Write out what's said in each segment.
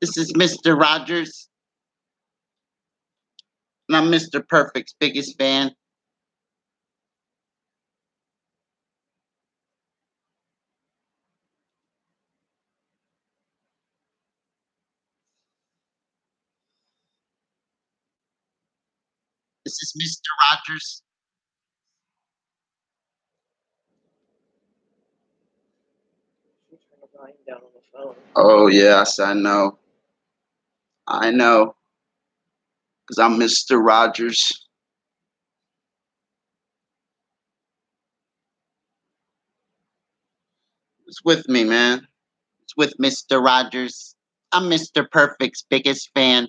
This is Mr. Rogers, and I'm Mr. Perfect's biggest fan. This is Mr. Rogers. Down on the phone. Oh, yes, I know. I know. Because I'm Mr. Rogers. It's with me, man. It's with Mr. Rogers. I'm Mr. Perfect's biggest fan.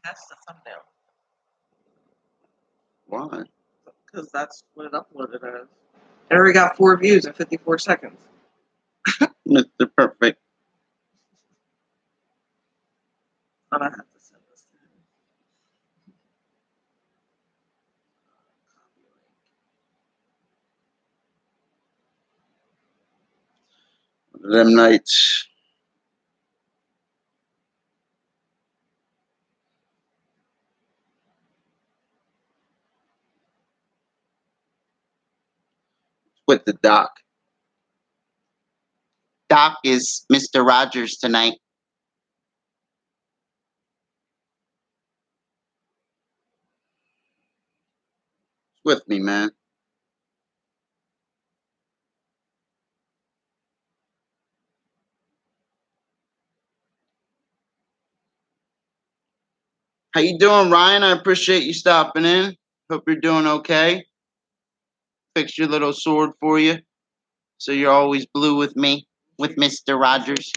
That's the thumbnail. Why? Because that's what it uploaded as. It already got 4 views in 54 seconds. Mr. Perfect. But I have to send this to him. Them nights. With the doc. Doc is Mr. Rogers tonight. It's with me, man. How you doing, Ryan? I appreciate you stopping in. Hope you're doing okay. Fix your little sword for you, so you're always blue with me, with Mr. Rogers.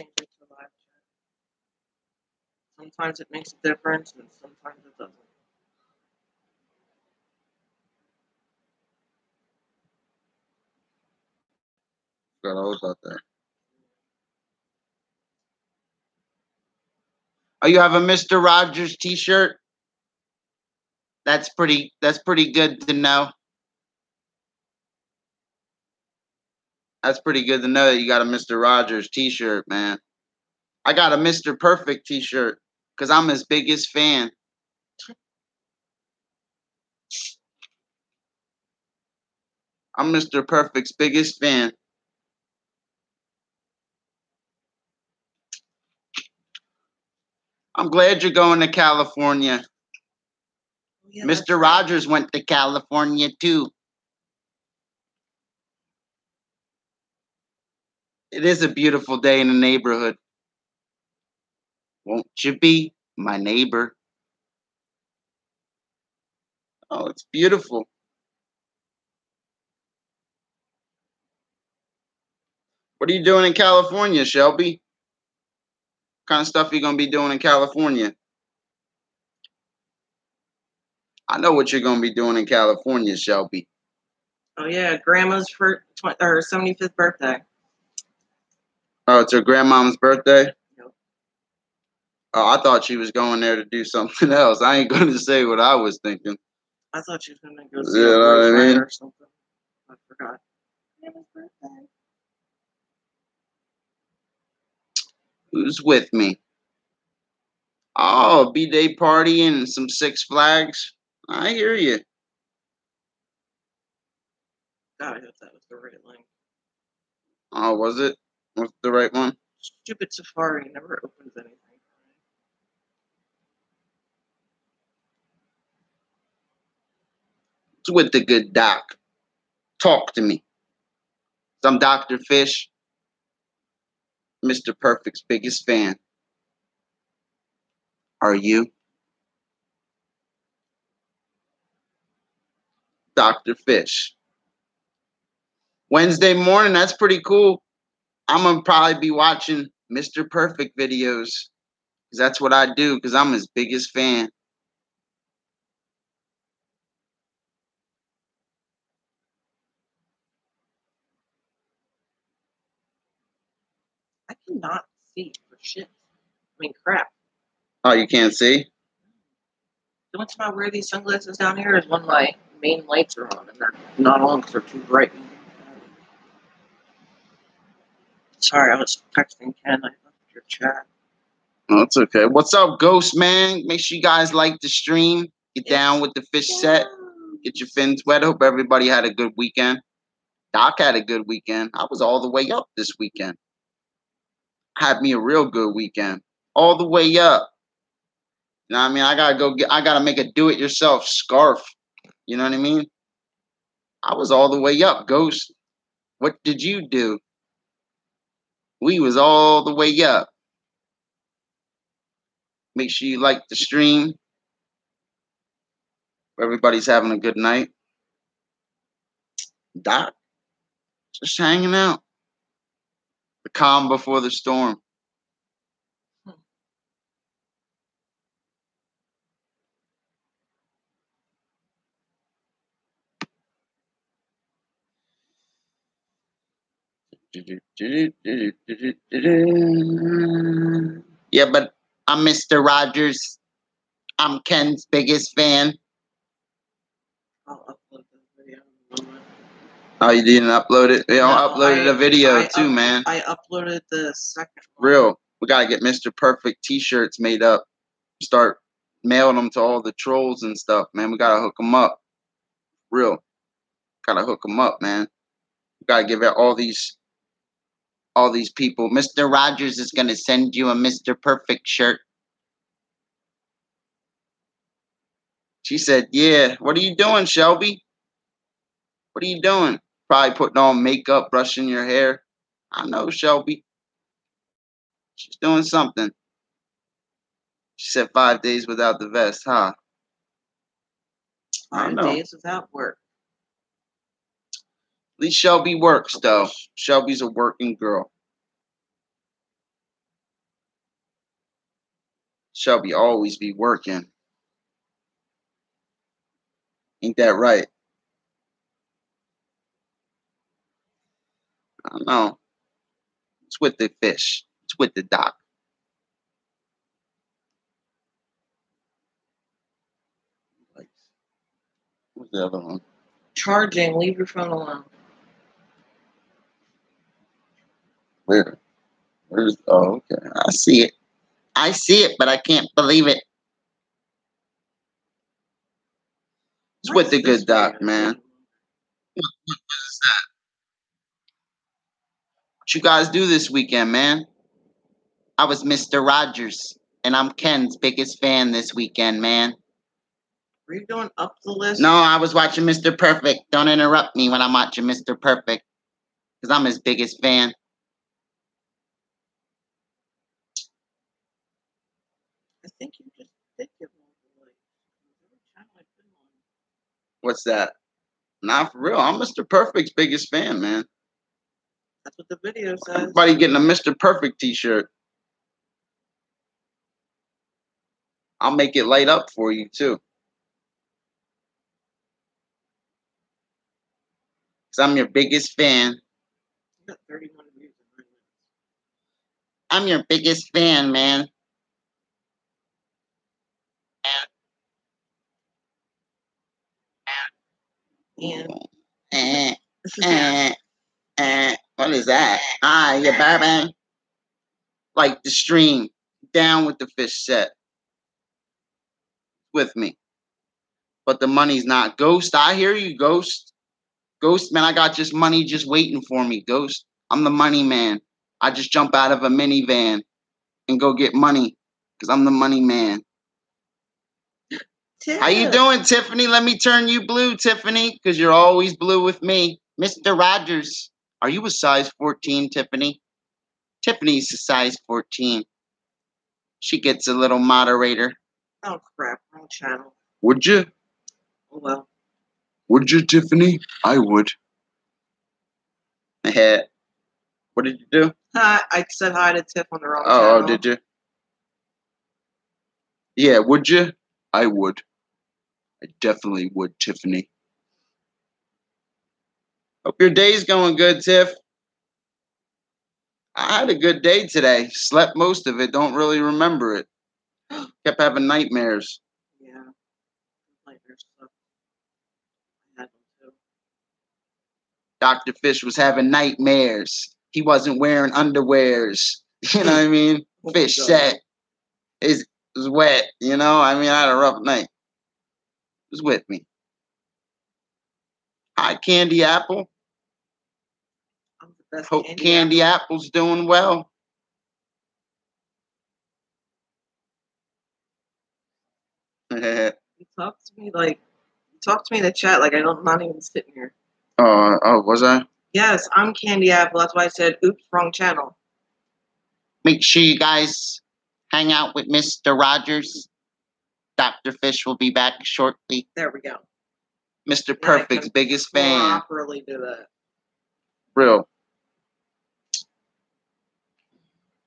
Sometimes it makes a difference, and sometimes it doesn't. Forgot all about that. Oh, you have a Mr. Rogers T-shirt? That's pretty good to know. That's pretty good to know that you got a Mr. Rogers T-shirt, man. I got a Mr. Perfect T-shirt because I'm his biggest fan. I'm Mr. Perfect's biggest fan. I'm glad you're going to California. Yeah, Mr. Rogers went to California too. It is a beautiful day in the neighborhood. Won't you be my neighbor? Oh, it's beautiful. What are you doing in California, Shelby? What kind of stuff are you going to be doing in California? I know what you're going to be doing in California, Shelby. Oh yeah, Grandma's 75th birthday. Oh, it's her grandmom's birthday? Yep. Oh, I thought she was going there to do something else. I ain't going to say what I was thinking. I thought she was going to go see a horse ride or something. I forgot. Grandma's birthday. Who's with me? Oh, B-Day party and some Six Flags. I hear you. God, I hope that was the right link. Oh, was it? Was it the right one? Stupid Safari never opens anything. It's with the good doc. Talk to me. I'm Dr. Fish, Mr. Perfect's biggest fan. Are you? Dr. Fish. Wednesday morning, that's pretty cool. I'm going to probably be watching Mr. Perfect videos because that's what I do because I'm his biggest fan. I cannot see for shit. I mean, crap. Oh, you can't see? The only time I wear these sunglasses down here is when my main lights are on, and they're not on because they're too bright. Sorry, I was texting Ken. I left your chat. Oh, it's okay. What's up, Ghost Man? Make sure you guys like the stream. Get down with the fish set. Get your fins wet. Hope everybody had a good weekend. Doc had a good weekend. I was all the way up this weekend. Had me a real good weekend. All the way up. You know what I mean? I gotta make a do-it-yourself scarf. You know what I mean? I was all the way up, Ghost. What did you do? We was all the way up. Make sure you like the stream. Everybody's having a good night. Doc, just hanging out. The calm before the storm. Yeah, but I'm Mr. Rogers. I'm Ken's biggest fan. I'll upload the video in a moment. Oh, you didn't upload it? Yeah, I uploaded a video too, man. I uploaded the second one. Real. We gotta get Mr. Perfect t-shirts made up. Start mailing them to all the trolls and stuff, man. We gotta hook them up. Real. Gotta hook them up, man. We gotta give out all these people. Mr. Rogers is gonna send you a Mr. Perfect shirt. She said, yeah. What are you doing, Shelby? What are you doing? Probably putting on makeup, brushing your hair. I know, Shelby. She's doing something. She said 5 days without the vest, huh? I don't 5 know. days without work. At least Shelby works, though. Shelby's a working girl. Shelby always be working. Ain't that right? I don't know. It's with the fish. It's with the doc. What's the other one? Charging. Leave your phone alone. Where? Where's? Oh, okay. I see it. I see it, but I can't believe it. It's with the good doc, man. What is that? What you guys do this weekend, man? I was Mr. Rogers, and I'm Ken's biggest fan this weekend, man. Are you going up the list? No, I was watching Mr. Perfect. Don't interrupt me when I'm watching Mr. Perfect, because I'm his biggest fan. I think you just did give one away. Every channel I've been on. What's that? Nah, for real. I'm Mr. Perfect's biggest fan, man. That's what the video says. Everybody getting a Mr. Perfect t-shirt. I'll make it light up for you, too. Because I'm your biggest fan. You got 31 views in 9 minutes. I'm your biggest fan, man. And What is that? Ah, you baby. Like the stream. Down with the fish set. With me. But the money's not. Ghost, I hear you, Ghost. Ghost, man, I got just money just waiting for me, Ghost. I'm the money man. I just jump out of a minivan and go get money because I'm the money man. How you doing, Tiffany? Let me turn you blue, Tiffany, because you're always blue with me. Mr. Rogers, are you a size 14, Tiffany? Tiffany's a size 14. She gets a little moderator. Oh crap, wrong channel. Would you? Oh well. Would you, Tiffany? I would. What did you do? Hi, I said hi to Tiff on the wrong channel. Oh, did you? Yeah, would you? I would. I definitely would, Tiffany. Hope your day's going good, Tiff. I had a good day today. Slept most of it. Don't really remember it. Kept having nightmares. Yeah. Nightmares suck. I had them too. Dr. Fish was having nightmares. he wasn't wearing underwears. You know what I mean? Fish set is wet. You know, I mean, I had a rough night. Who's with me? Hi, Candy Apple. Hope Candy Apple's doing well. You talk to me in the chat like I'm not even sitting here. Oh, was I? Yes, I'm Candy Apple. That's why I said, oops, wrong channel. Make sure you guys hang out with Mr. Rogers. Dr. Fish will be back shortly. There we go. Mr. Perfect's biggest fan. Properly do that. Real.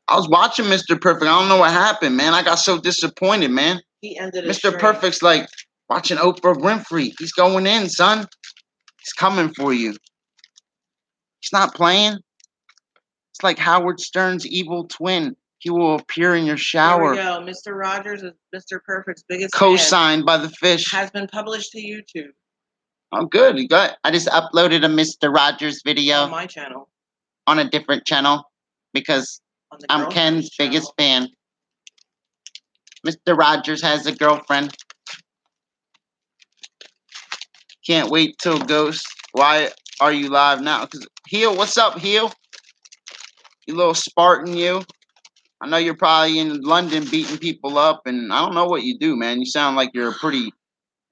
I was watching Mr. Perfect. I don't know what happened, man. I got so disappointed, man. He ended his Mr. stream. Perfect's like watching Oprah Winfrey. He's going in, son. He's coming for you. He's not playing. It's like Howard Stern's evil twin. He will appear in your shower. There we go. Mr. Rogers is Mr. Perfect's biggest Co-signed by the Fish. Has been published to YouTube. Oh, good. I just uploaded a Mr. Rogers video. On my channel. On a different channel. Because I'm Ken's biggest fan. Mr. Rogers has a girlfriend. Can't wait till Ghost. Why are you live now? Cause Heel, what's up, Heel? You little Spartan, you. I know you're probably in London beating people up, and I don't know what you do, man. You sound like you're a pretty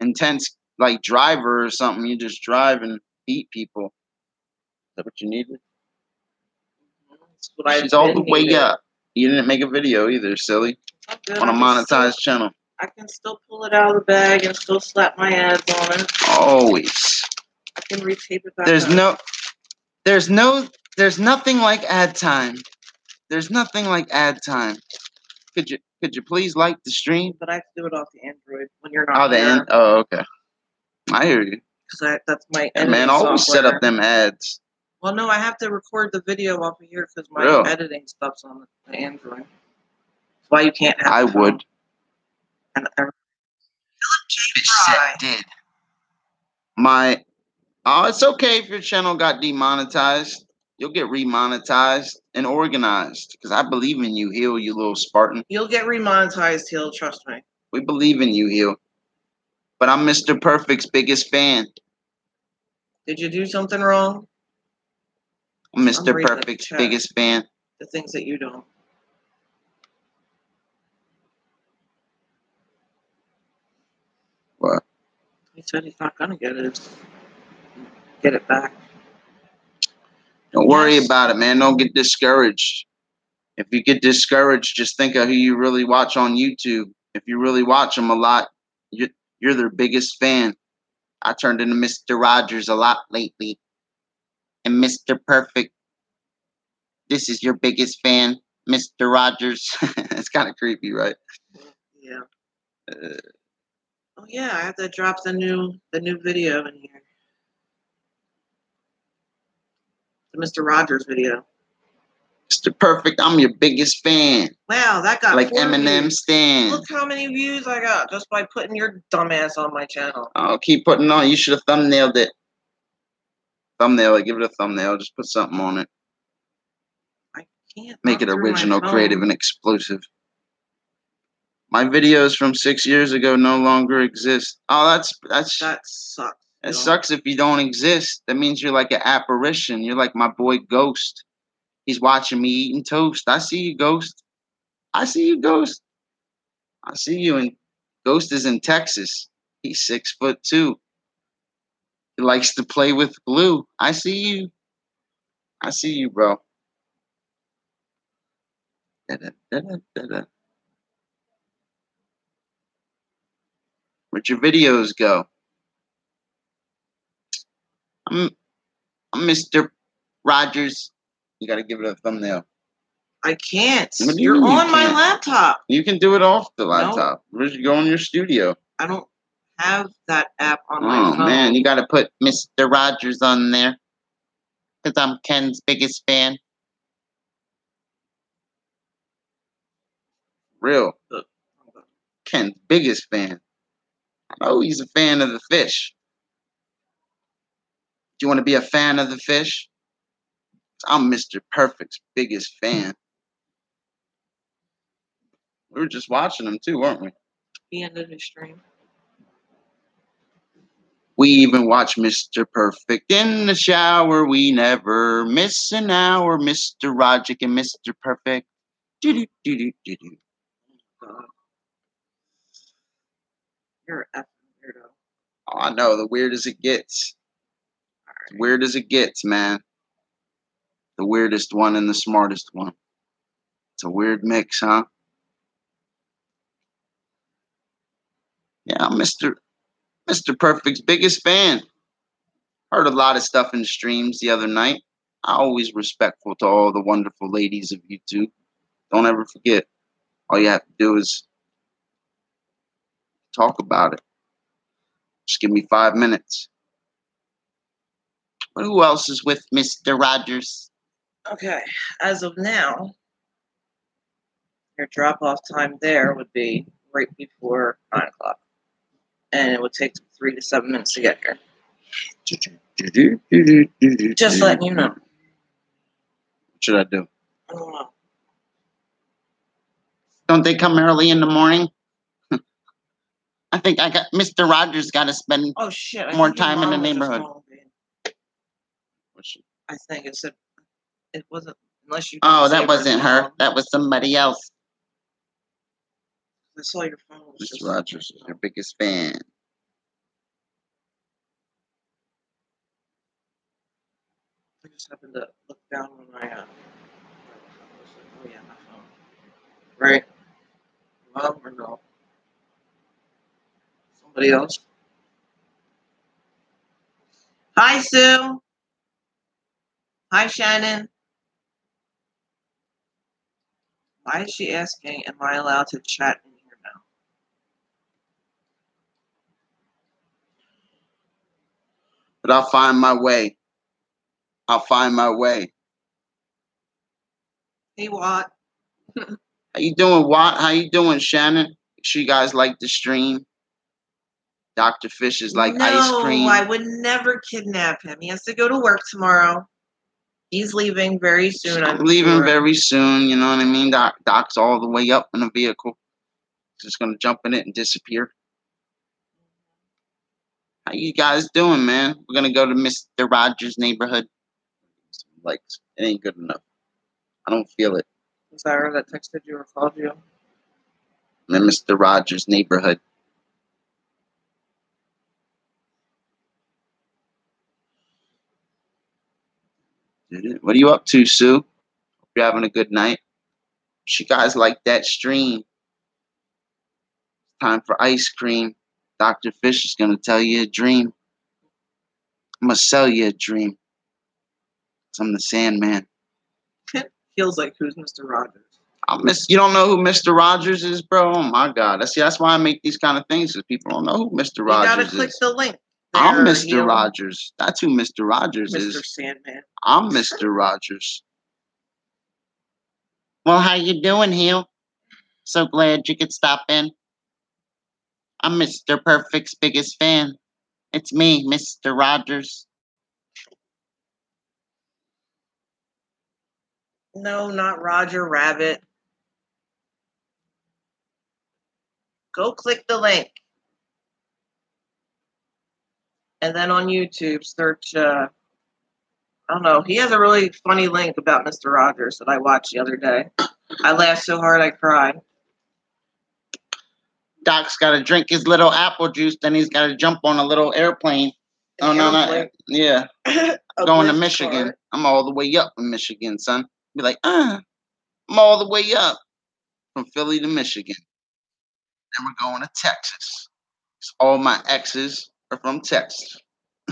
intense, like, driver or something. You just drive and beat people. Is that what you needed? She's all the way up. You didn't make a video either, silly. On a monetized channel. I can still pull it out of the bag and still slap my ads on it. Always. I can retape it back There's nothing like ad time. There's nothing like ad time. Could you please like the stream? But I have to do it off the Android when you're not here. Oh, okay. I hear you. Because that's my editing man, always software. Set up them ads. Well, no, I have to record the video off of here because my editing stuff's on the Android. That's why you can't have I would. And Fish set did. It's okay if your channel got demonetized. You'll get remonetized and organized. Because I believe in you, Heel, you little Spartan. You'll get remonetized, Heel, trust me. We believe in you, Heel. But I'm Mr. Perfect's biggest fan. Did you do something wrong? I'm Mr. Perfect's biggest fan. The things that you don't. What? He said he's not gonna get it back. Don't worry about it, man. Don't get discouraged. If you get discouraged, just think of who you really watch on YouTube. If you really watch them a lot, you're their biggest fan. I turned into Mr. Rogers a lot lately. And Mr. Perfect, this is your biggest fan, Mr. Rogers. It's kind of creepy, right? Yeah. Oh yeah, I have to drop the new video in here. The Mr. Rogers video. Mr. Perfect, I'm your biggest fan. Wow, that got like Eminem Stan. Look how many views I got just by putting your dumbass on my channel. Oh, keep putting on. You should have thumbnailed it. Thumbnail it. Give it a thumbnail. Just put something on it. I can't. Make it original, creative, and explosive. My videos from 6 years ago no longer exist. Oh, that sucks. It sucks if you don't exist. That means you're like an apparition. You're like my boy Ghost. He's watching me eating toast. I see you, Ghost. I see you, Ghost. I see you. And Ghost is in Texas. He's 6'2". He likes to play with glue. I see you. I see you, bro. Where'd your videos go? I'm Mr. Rogers. You got to give it a thumbnail. I can't. You're on my laptop. You can do it off the laptop. Where'd you go in your studio? I don't have that app on my phone. Oh, man. You got to put Mr. Rogers on there. Because I'm Ken's biggest fan. Real. Ken's biggest fan. I know he's a fan of the Fish. Do you want to be a fan of the Fish? I'm Mr. Perfect's biggest fan. We were just watching him too, weren't we? He ended his stream. We even watch Mr. Perfect in the shower. We never miss an hour. Mr. Rogic and Mr. Perfect. Do-do-do-do-do-do. God. You're an effing weirdo. Oh, I know. The weirdest it gets. Right. As weird as it gets, man. The weirdest one and the smartest one. It's a weird mix, huh? Yeah, I'm Mr. Perfect's biggest fan. Heard a lot of stuff in the streams the other night. I'm always respectful to all the wonderful ladies of YouTube. Don't ever forget. All you have to do is talk about it. Just give me 5 minutes. But who else is with Mr. Rogers? Okay, as of now, your drop-off time there would be right before 9 o'clock. And it would take 3 to 7 minutes to get here. Just letting you know. What should I do? I don't know. Don't they come early in the morning? I think Mr. Rogers got to spend Oh shit! more time in the neighborhood. I think it said it wasn't unless you. Oh, that wasn't her. That was somebody else. I saw your phone. Mr. Rogers is your biggest fan. I just happened to look down on my. Oh yeah, my phone. Right. Well, or no. Somebody else. Hi, Sue. Hi, Shannon. Why is she asking, am I allowed to chat in here now? But I'll find my way. I'll find my way. Hey, Watt. How you doing, Watt? How you doing, Shannon? Make sure you guys like the stream. Dr. Fish is like ice cream. No, I would never kidnap him. He has to go to work tomorrow. He's leaving very soon. I'm leaving very soon. You know what I mean? Doc's all the way up in a vehicle. Just gonna jump in it and disappear. How you guys doing, man? We're gonna go to Mr. Rogers' neighborhood. Like, it ain't good enough. I don't feel it. Was that her that texted you or called you? I'm in Mr. Rogers' neighborhood. What are you up to, Sue? Hope you're having a good night. You guys like that stream? Time for ice cream. Dr. Fish is gonna tell you a dream. I'm gonna sell you a dream. 'Cause I'm the Sandman. Feels like who's Mr. Rogers? You don't know who Mr. Rogers is, bro? Oh my God! That's why I make these kind of things, because people don't know who Mr. Rogers is. You gotta click the link. I'm Mr. Rogers. That's who Mr. Rogers is. Mr. Sandman. I'm Mr. Rogers. Well, how you doing, Hugh? So glad you could stop in. I'm Mr. Perfect's biggest fan. It's me, Mr. Rogers. No, not Roger Rabbit. Go click the link. And then on YouTube, search, I don't know, he has a really funny link about Mr. Rogers that I watched the other day. I laughed so hard I cried. Doc's got to drink his little apple juice, then he's got to jump on a little airplane. Yeah. Going to Michigan. Card. I'm all the way up in Michigan, son. Be like, I'm all the way up from Philly to Michigan. Then we're going to Texas. All my exes are from Texas.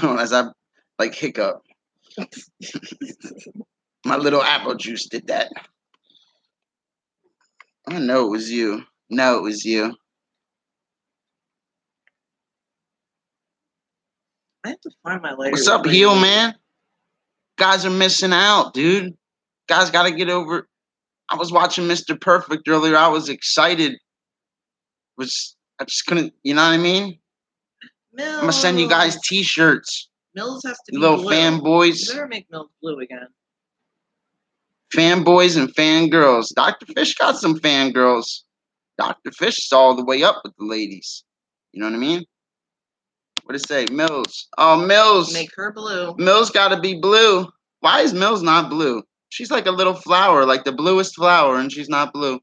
As I like hiccup. My little apple juice did that. I know it was you. No, it was you. I have to find my later. What's up, Heel, man? Guys are missing out, dude. Guys got to get over. I was watching Mr. Perfect earlier. I was excited. I just couldn't, you know what I mean? Mills. I'm gonna send you guys T-shirts. Mills has to be little blue. fanboys. You better make Mills blue again. Fanboys and fangirls. Dr. Fish got some fangirls. Dr. Fish is all the way up with the ladies. You know what I mean? What it say? Mills. Oh, Mills. Make her blue. Mills got to be blue. Why is Mills not blue? She's like a little flower, like the bluest flower, and she's not blue.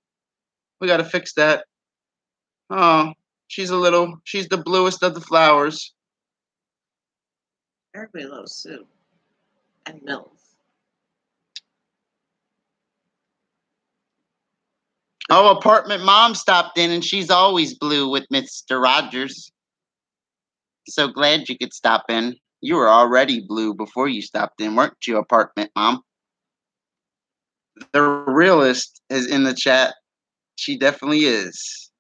We got to fix that. Oh, she's the bluest of the flowers. Everybody loves Sue and Mills. Oh, apartment mom stopped in, and she's always blue with Mr. Rogers. So glad you could stop in. You were already blue before you stopped in, weren't you, apartment mom? The realist is in the chat. She definitely is.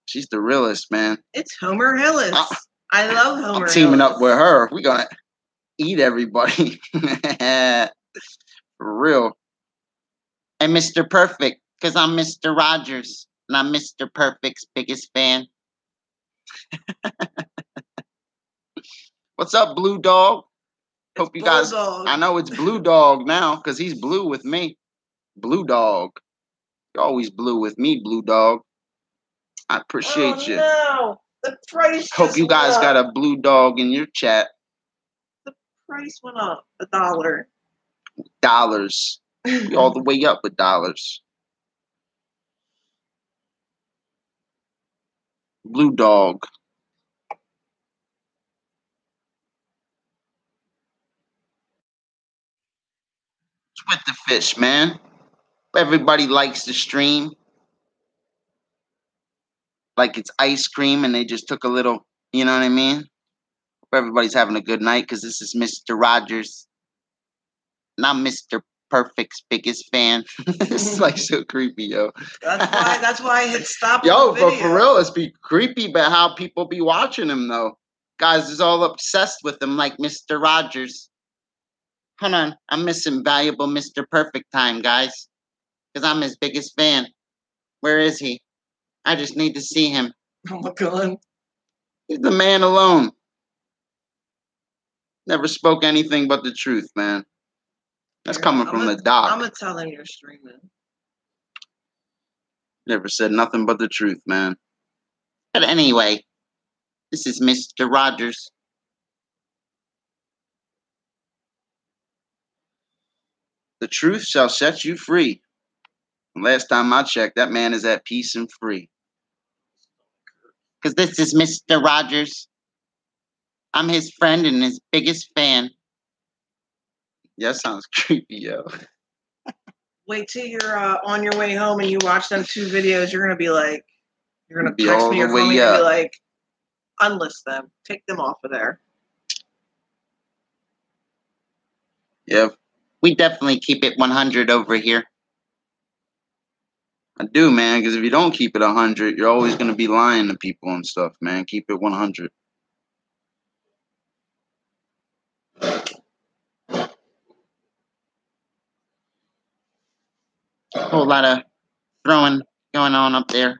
She's the realist, man. It's Homer Hillis. I love Homer. I'm teaming Hillis. up with her. We're gonna eat everybody. For real. And Mr. Perfect, because I'm Mr. Rogers, and I'm Mr. Perfect's biggest fan. What's up, Blue Dog? Hope you guys. Bulldog. I know it's Blue Dog now, because he's blue with me. Blue Dog. You're always blue with me, Blue Dog. I appreciate you. No, the price. Hope you guys got a Blue Dog in your chat. The price went up $1. Dollars. We all the way up with dollars. Blue Dog. It's with the fish, man. Everybody likes the stream. Like it's ice cream and they just took a little, you know what I mean? Hope everybody's having a good night because this is Mr. Rogers. And I'm Mr. Perfect's biggest fan. This is like so creepy, yo. That's why I hit stop. Yo, but for real, it's be creepy about how people be watching him though. Guys is all obsessed with him like Mr. Rogers. Hold on, I'm missing valuable Mr. Perfect time, guys. Because I'm his biggest fan. Where is he? I just need to see him. Oh my god. He's the man alone. Never spoke anything but the truth, man. That's coming from the doc. I'm gonna tell him you're streaming. Never said nothing but the truth, man. But anyway, this is Mr. Rogers. The truth shall set you free. Last time I checked, that man is at peace and free. Because this is Mr. Rogers. I'm his friend and his biggest fan. Yeah, that sounds creepy, yo. Wait till you're on your way home and you watch them 2 videos. You're gonna be like, you're gonna Be text all me the or way call me and up. be like, unlist them, take them off of there. Yeah, we definitely keep it 100 over here. I do, man, because if you don't keep it 100, you're always going to be lying to people and stuff, man. Keep it 100. A whole lot of throwing going on up there.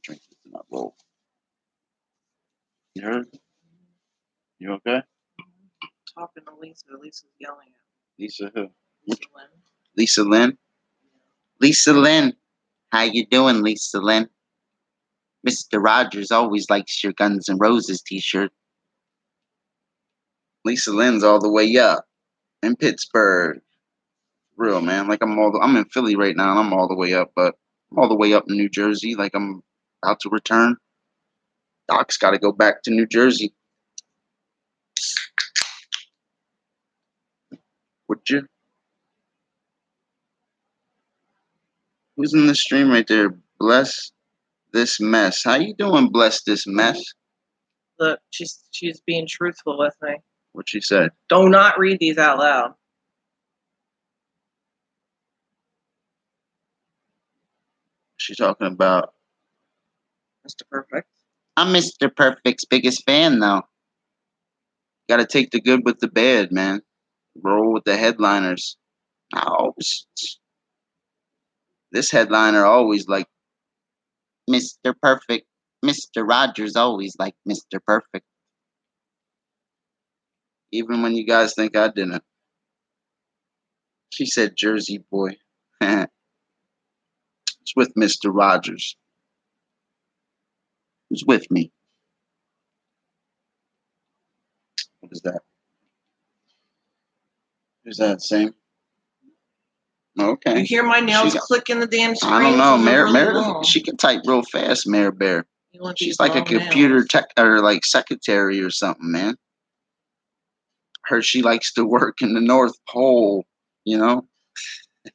Drink this in my bowl. You heard? You okay? Talking to Lisa. Lisa's yelling at me. Lisa who? Lisa Lynn. Lisa Lynn? Lisa Lynn. How you doing, Lisa Lynn? Mr. Rogers always likes your Guns N' Roses t-shirt. Lisa Lynn's all the way up in Pittsburgh. Real, man. Like I'm in Philly right now and I'm all the way up, but I'm all the way up in New Jersey. Like I'm about to return. Doc's got to go back to New Jersey. Would you? Who's in the stream right there? Bless this mess. How you doing, bless this mess? Look, she's being truthful with me. What she said? Do not read these out loud. She's talking about Mr. Perfect. I'm Mr. Perfect's biggest fan, though. Got to take the good with the bad, man. Roll with the headliners. This headliner always like Mr. Perfect. Mr. Rogers always like Mr. Perfect. Even when you guys think I didn't. She said Jersey boy. It's with Mr. Rogers. Who's with me? What is that? Who's that saying? Okay. You hear my nails She got- clicking the damn screen? I don't know. 'Cause they're really Mary, long. she can type real fast, Mare Bear. You want She's these like a long computer nails. tech or like secretary or something, man. Her, she likes to work in the North Pole, you know?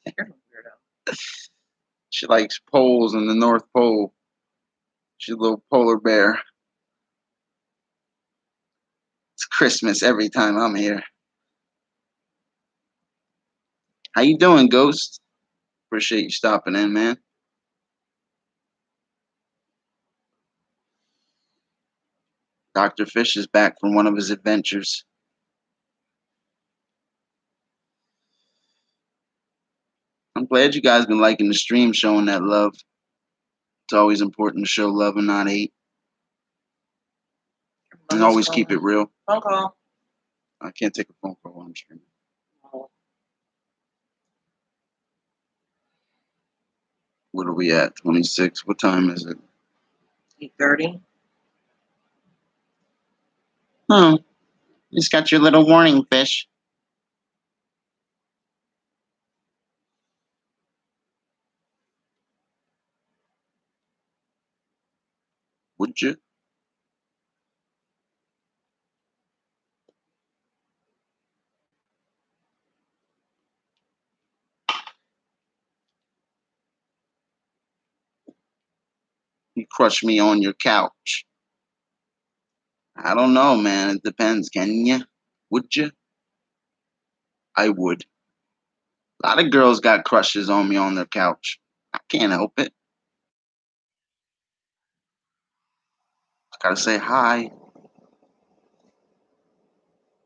You're a weirdo. She likes poles in the North Pole. She's a little polar bear. It's Christmas every time I'm here. How you doing, Ghost? Appreciate you stopping in, man. Dr. Fish is back from one of his adventures. I'm glad you guys been liking the stream, showing that love. It's always important to show love and not hate. And always keep it real. Phone call. I can't take a phone call while I'm streaming. What are we at? 26. What time is it? 8:30. Oh, just got your little warning, Fish. Would you? You crush me on your couch. I don't know, man. It depends. Can you? Would you? I would. A lot of girls got crushes on me on their couch. I can't help it. Gotta say hi.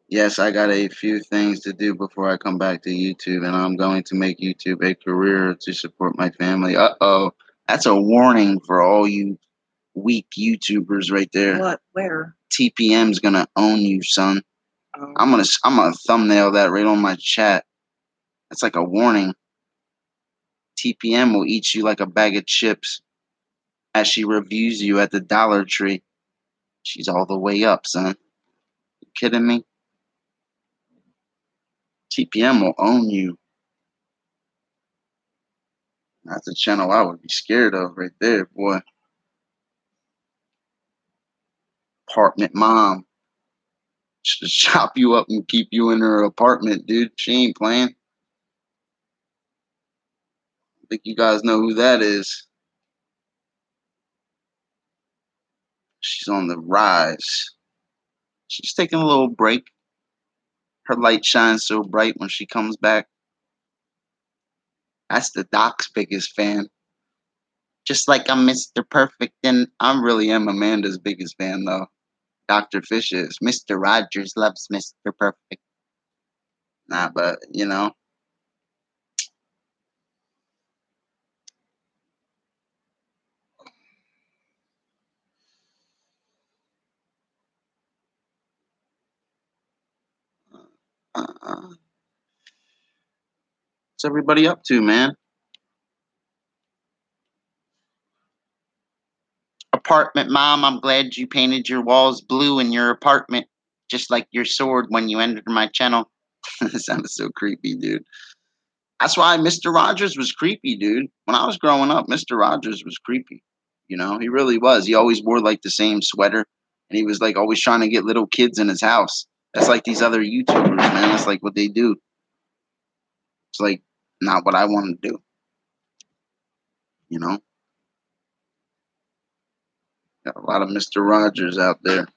Yes, I got a few things to do before I come back to YouTube, and I'm going to make YouTube a career to support my family. Uh-oh. That's a warning for all you weak YouTubers right there. What? Where? TPM's gonna own you, son. Oh. I'm gonna thumbnail that right on my chat. That's like a warning. TPM will eat you like a bag of chips as she reviews you at the Dollar Tree. She's all the way up, son. You kidding me? TPM will own you. That's a channel I would be scared of right there, boy. Apartment mom. She'll chop you up and keep you in her apartment, dude. She ain't playing. I think you guys know who that is. She's on the rise. She's taking a little break. Her light shines so bright when she comes back. That's the Doc's biggest fan. Just like I'm Mr. Perfect, and I really am Amanda's biggest fan, though. Dr. Fish is. Mr. Rogers loves Mr. Perfect. Nah, but, you know. What's everybody up to, man? Apartment mom, I'm glad you painted your walls blue in your apartment, just like your sword when you entered my channel. That sounded so creepy, dude. That's why Mr. Rogers was creepy, dude. When I was growing up, Mr. Rogers was creepy. You know, he really was. He always wore like the same sweater, and he was like always trying to get little kids in his house. That's like these other YouTubers, man. That's like what they do. It's like not what I want to do. You know, got a lot of Mr. Rogers out there.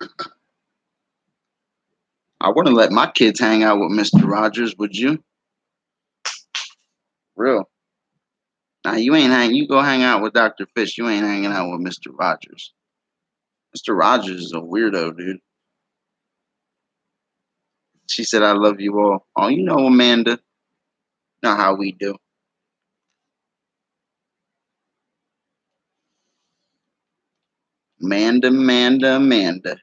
I wouldn't let my kids hang out with Mr. Rogers, would you? Real. Nah, you go hang out with Dr. Fish. You ain't hanging out with Mr. Rogers. Mr. Rogers is a weirdo, dude. She said, I love you all. Oh, you know, Amanda. You know how we do. Amanda.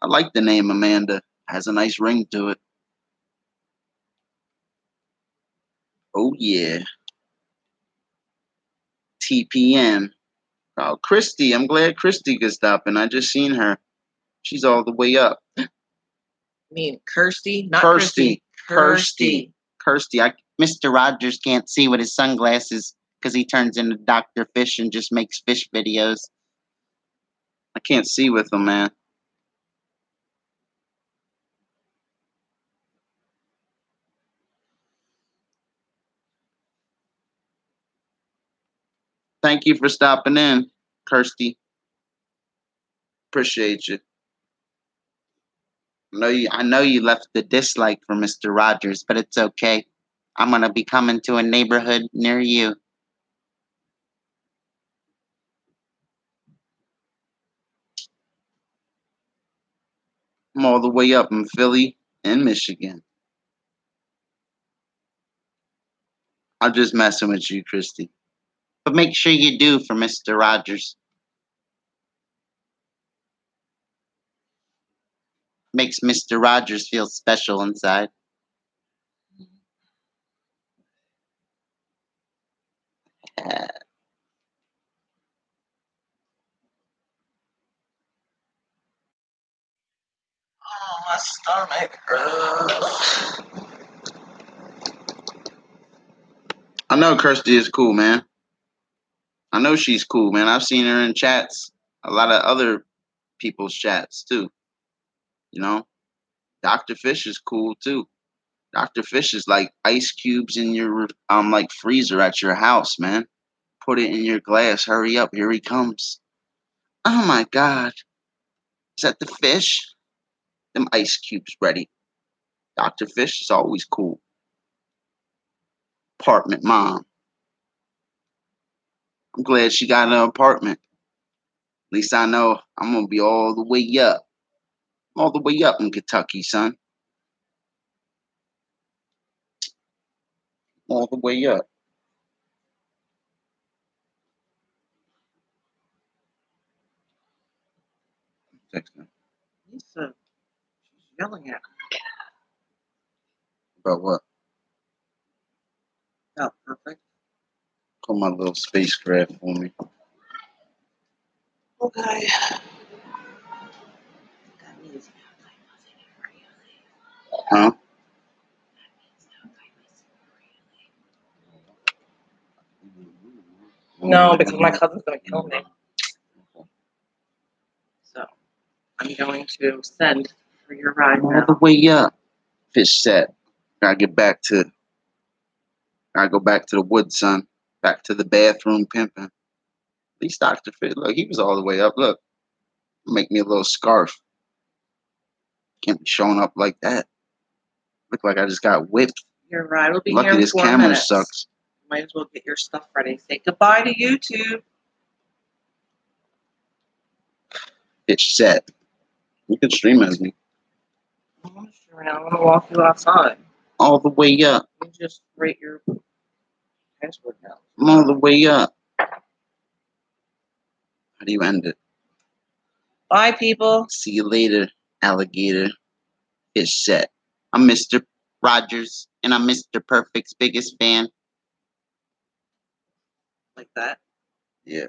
I like the name Amanda. Has a nice ring to it. Oh yeah. TPM. Oh, Christy. I'm glad Christy could stop, and I just seen her. She's all the way up. I mean, Kirsty, not Kirsty. Kirsty. Kirsty. Mr. Rogers can't see with his sunglasses because he turns into Dr. Fish and just makes fish videos. I can't see with them, man. Thank you for stopping in, Kirsty. Appreciate you. I know you left the dislike for Mr. Rogers, but it's okay. I'm gonna be coming to a neighborhood near you. I'm all the way up in Philly and Michigan. I'm just messing with you, Christy. But make sure you do for Mr. Rogers. Makes Mr. Rogers feel special inside. Oh, my stomach. Ugh. I know Kirsty is cool, man. I know she's cool, man. I've seen her in chats, a lot of other people's chats too. You know, Dr. Fish is cool too. Dr. Fish is like ice cubes in your like freezer at your house, man. Put it in your glass. Hurry up, here he comes. Oh my God, is that the fish? Them ice cubes ready. Dr. Fish is always cool. Apartment mom. I'm glad she got an apartment. At least I know I'm gonna be all the way up. All the way up in Kentucky, son. All the way up. Lisa, she's yelling at me. About what? Oh, perfect. Call my little spacecraft for me. Okay. That means Huh? no, because my cousin's gonna kill me. So I'm going to send for your ride All now. the way up. Fish set. Gotta go back to the woods, son. Back to the bathroom pimping. At least Dr. Fish, look, he was all the way up. Look, make me a little scarf. Can't be showing up like that. Look like I just got whipped. Your ride will be Lucky here in this 4 camera minutes. sucks. Might as well get your stuff ready. Say goodbye to YouTube. Fish set. You can stream as me. I'm gonna walk you outside. All the way up. You just rate your password now. I'm all the way up. How do you end it? Bye, people. See you later, alligator. Fish set. I'm Mr. Rogers, and I'm Mr. Perfect's biggest fan. Like that. Yeah.